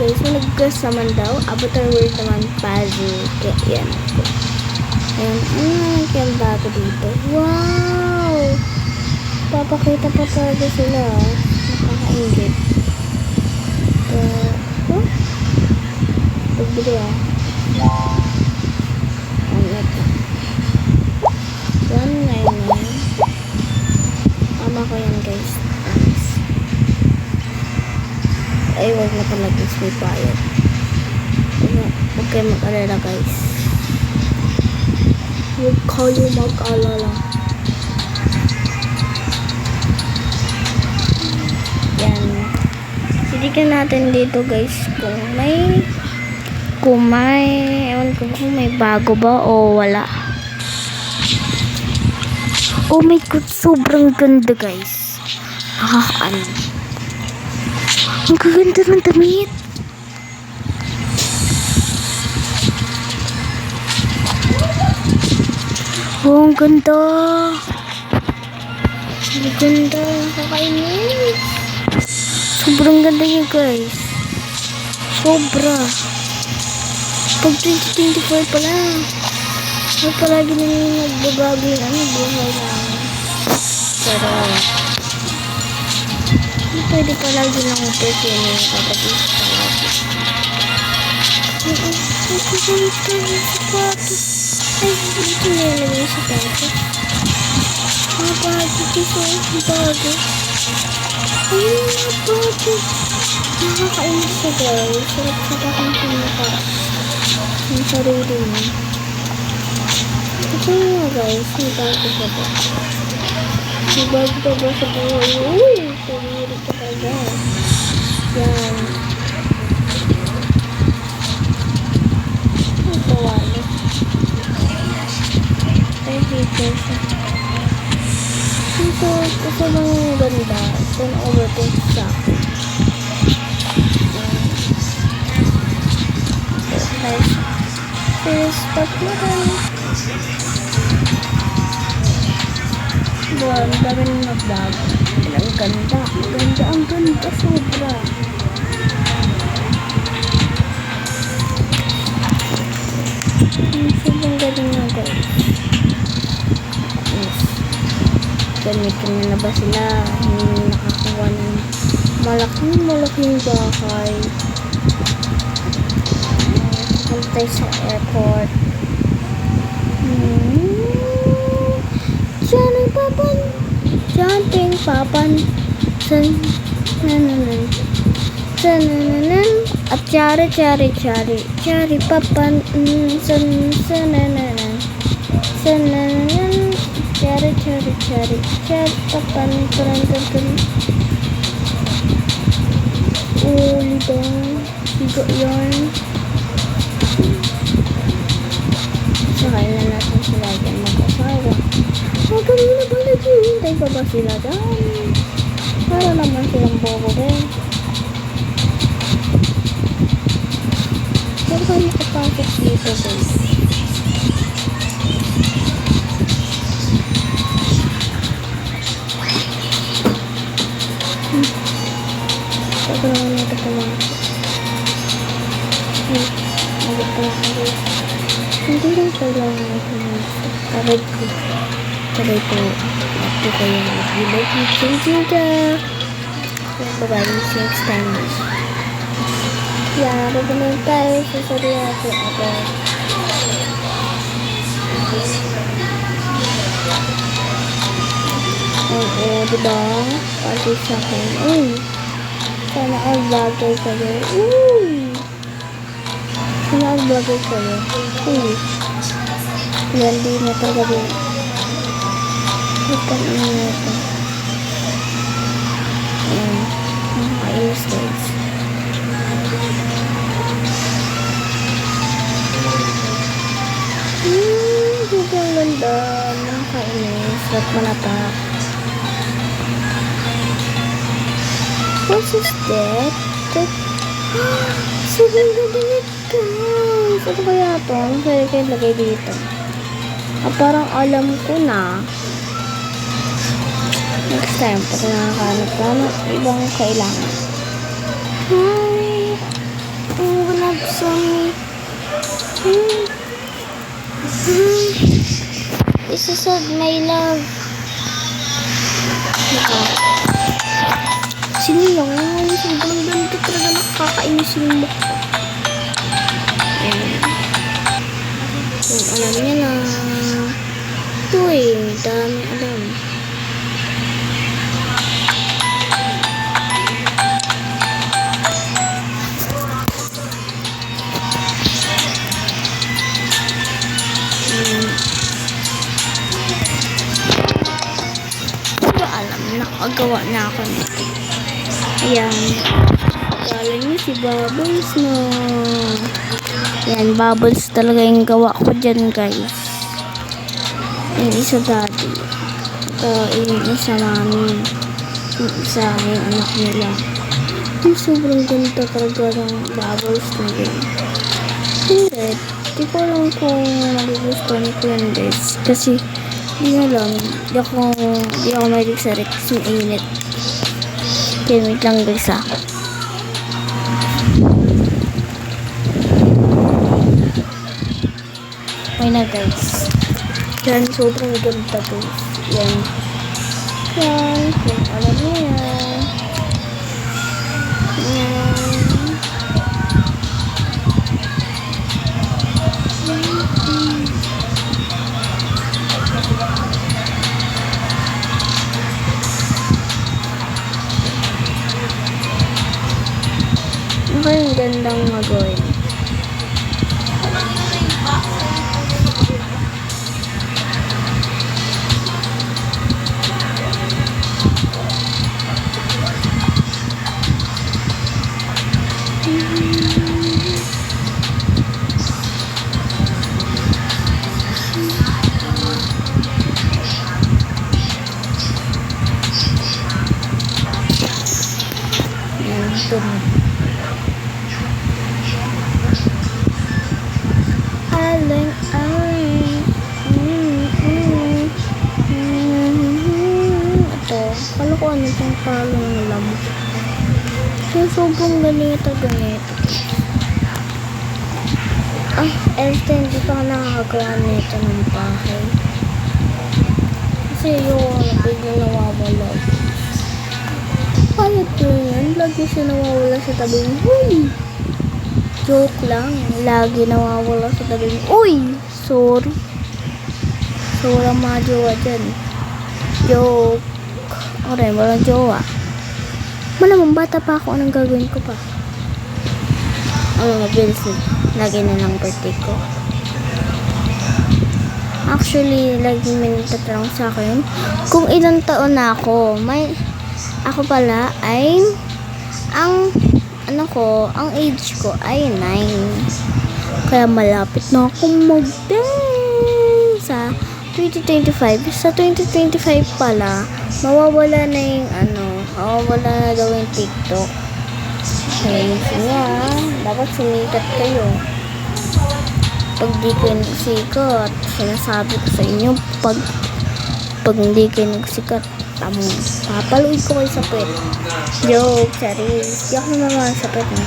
guys, malaggas naman daw. Avatar World naman, puzzle. Kaya yan. Ayan, kaya bago dito. Wow! Papakita pa talaga sila. Nakakaingit. Pagbili Ano ito? 199. Ama ko yan guys. Thanks. Ay, wag na pala guys. May bayad. Huwag kayo mag-alala guys. Huwag kayo mag-alala. Yan. Sidikan natin dito guys kung may bago ba o wala. Oh my god, sobrang ganda guys. Nakakaano. Ang gaganda ng damit. Oh, ang ganda. Ang ganda. Nakakainis. Sobrang ganda niya guys. Sobra. Pag 2024 pala. May palagi na yung nagbabago yung buhay namin. Pero pwede palagi lang yung pwede yung kapatid palagi. Ay, sapatos. Ay, dito na yung yung sapatos. Mga bago dito. Bago. Ay, mga bago. Nakakainis siya guys. Sarap sa bakang pinaka. Yung sarili mo. Ito nga guys. May bago sa ba? May bago pa ba sa buhay? Uy! Sarili ka talaga. Yan. Ito wala. Ay, dito siya. Ito bang ganda? 10/10 sa akin. Nice. Stop na rin. Buwan, dami nang nagbago. Ang ganda. Ang ganda. Sobra. Sobrang galing na guys. Yes. Gamitin na ba sila? Hindi nakakuha ng malaking bahay. Puntay sa airport. Jumping papan. Sananan. At chari papan. Sananan. Chari papan. Ulidong. Sigo yun. Sakay na natin sila dyan mag-asawa. Magaling na pala dyan. Hintay pa ba sila dyan? Para naman silang bobo rin. Pero kami kapasok dito guys. Sabi naman natin pumasok. Magod pa lang guys. Hindi lang kailangan natin pumasok. Taray po. Ito kayo mag-vlog. Thank you guys. Bye-bye. See you next time. Yeah, babalik tayo sa sarili natin agad. Oo, diba? Pati sa akin. Uy! Sana ang-vlogger kayo. Uy! Sana ang-vlogger kayo. Uy! Yan, di na talaga. Ito na ito. Nakakainis guys. Sobrang ganda. Nakakainis. Ba't malatak? What is that? Sobrang ganda nito. Ano kaya ito? Ano kaya kayo lagay dito? Parang alam ko na. Next time, pag nakakahanap ka ng ibang kailangan. Hi! on me. This is all my love. Sinilang. Sobrang ganda talaga, nakakainis yung mukha. Ayan. Kung alam niya na. Ito dami alam. Nakagawa na ako nito. Ayan. Kala niyo si Bubbles no. Ayan, Bubbles talaga yung gawa ko dyan, guys. Yung isa daddy. Ito, yung isa mami. Yung isa yung anak nila. Yung sobrang ganda talaga ng Bubbles na yun. Hindi. Di ko alam kung magugustuhan ko yan, guys. Kasi hindi nga lang, di ako mahilig sa Rex yung init. Okay, wait lang guys Okay na guys. Yan, sobrang ganda po. Yan. Yan, kung alam mo yan. Yan. Ang gandang magawin. Kala ko ano itong parang alam. Yung sobrang ganito. Hindi pa ako nakakagawa nito ng bahay. Kasi yung biglang nawawala. Kaya po yan, lagi siya nawawala sa tabi mo. Uy! Joke lang, lagi nawawala sa tabi mo. Uy! Sorry. So, walang mga jowa dyan. Joke. Okay, walang jowa. Malamang bata pa ako, anong gagawin ko pa? Mabilis na. Lagi na lang birthday ko. Actually, lagi may nagtatanong sa akin kung ilang taon na ako. Ako pala ay ang age ko ay 9. Kaya malapit na akong mag-10 sa 2025. Sa 2025 pala, mawawala na mawawala na daw yung TikTok. Kaya nga, dapat sumikat kayo. Pag di kayo nagsikat, sinasabi ko sa inyo, pag hindi kayo nagsikat, papaluin ko kayo sa pet. Joke, sorry. Di ako naman sa pet na.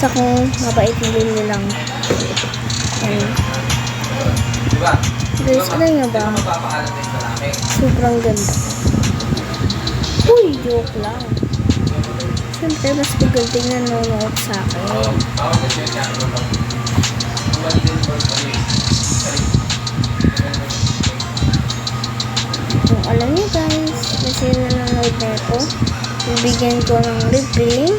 Sa kung mabait nila lang. Guys, alam nga ba? Sobrang ganda. Uy, joke lang. Siyempre, mas magandang nanonood sa akin. Kung alam niyo guys, kasi nanonood na ako, bibigyan ko ng libreng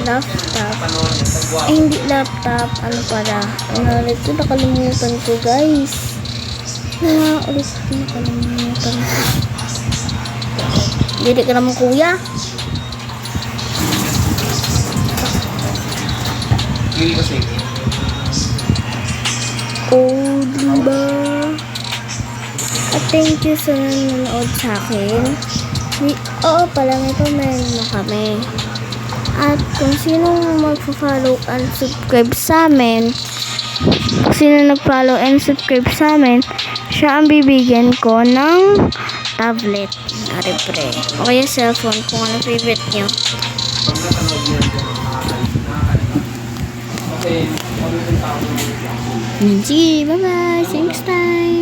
laptop. Hindi laptop, ulit ko nakalimutan ko guys. Ulit ko nakalimutan ko. Hindi ka naman kuya. Diba? At thank you sa nanonood sa akin. Oo pala, may comment na kami. At kung sino mag-follow and subscribe sa amin, siya ang bibigyan ko ng tablet na repre. O kaya cellphone kung ano favorite nyo. Sige, bye-bye. See you next time.